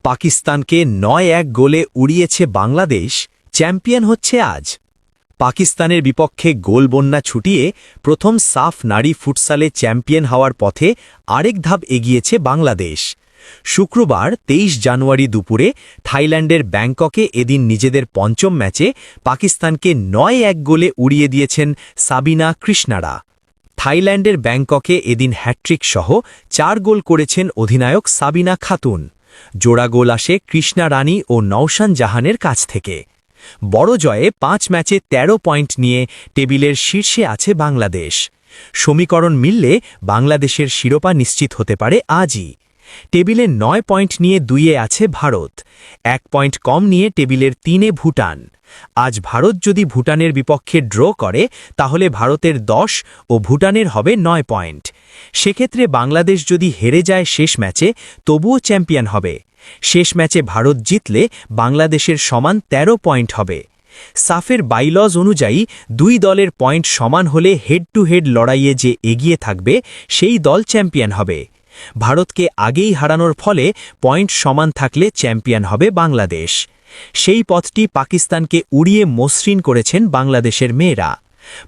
পাকিস্তানকে ৯-১ গোলে উড়িয়েছে বাংলাদেশ, চ্যাম্পিয়ন হচ্ছে আজ। পাকিস্তানের বিপক্ষে গোল বন্যা ছুটিয়ে প্রথম সাফ নারী ফুটসালে চ্যাম্পিয়ন হওয়ার পথে আরেক ধাপ এগিয়েছে বাংলাদেশ। শুক্রবার ২৩ জানুয়ারি দুপুরে থাইল্যান্ডের ব্যাংককে এদিন নিজেদের পঞ্চম ম্যাচে পাকিস্তানকে ৯-১ গোলে উড়িয়ে দিয়েছেন সাবিনা কৃষ্ণারা। থাইল্যান্ডের ব্যাংককে এদিন হ্যাট্রিক সহ ৪ গোল করেছেন অধিনায়ক সাবিনা খাতুন। জোড়া গোল আসে কৃষ্ণা রানী ও নওশান জাহানের কাছ থেকে। বড় জয়ে ৫ ম্যাচে ১৩ পয়েন্ট নিয়ে টেবিলের শীর্ষে আছে বাংলাদেশ। সমীকরণ মিললে বাংলাদেশের শিরোপা নিশ্চিত হতে পারে আজই। টেবিলে ৯ পয়েন্ট নিয়ে ২-এ আছে ভারত, ১ পয়েন্ট কম নিয়ে টেবিলের ৩-এ ভুটান। আজ ভারত যদি ভুটানের বিপক্ষে ড্র করে তাহলে ভারতের ১০ ও ভুটানের হবে ৯ পয়েন্ট। সেক্ষেত্রে বাংলাদেশ যদি হেরে যায় শেষ ম্যাচে তবুও চ্যাম্পিয়ন হবে। শেষ ম্যাচে ভারত জিতলে বাংলাদেশের সমান ১৩ পয়েন্ট হবে। সাফের বাইলজ অনুযায়ী দুই দলের পয়েন্ট সমান হলে হেড টু হেড লড়াইয়ে যে এগিয়ে থাকবে সেই দল চ্যাম্পিয়ন হবে। ভারতকে আগেই হারানোর ফলে পয়েন্ট সমান থাকলে চ্যাম্পিয়ন হবে বাংলাদেশ। সেই পথটি পাকিস্তানকে উড়িয়ে মসৃণ করেছেন বাংলাদেশের মেয়েরা।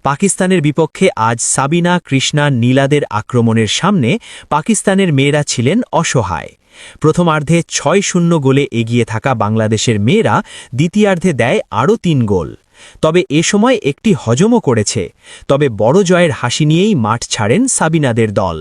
পাকিস্তানের বিপক্ষে আজ সাবিনা কৃষ্ণা নীলাদের আক্রমণের সামনে পাকিস্তানের মেয়েরা ছিলেন অসহায়। প্রথমার্ধে ৬-০ গোলে এগিয়ে থাকা বাংলাদেশের মেয়েরা দ্বিতীয়ার্ধে দেয় আরও ৩ গোল। তবে এ সময় একটি হজমও করেছে। তবে বড় জয়ের হাসি নিয়েই মাঠ ছাড়েন সাবিনাদের দল।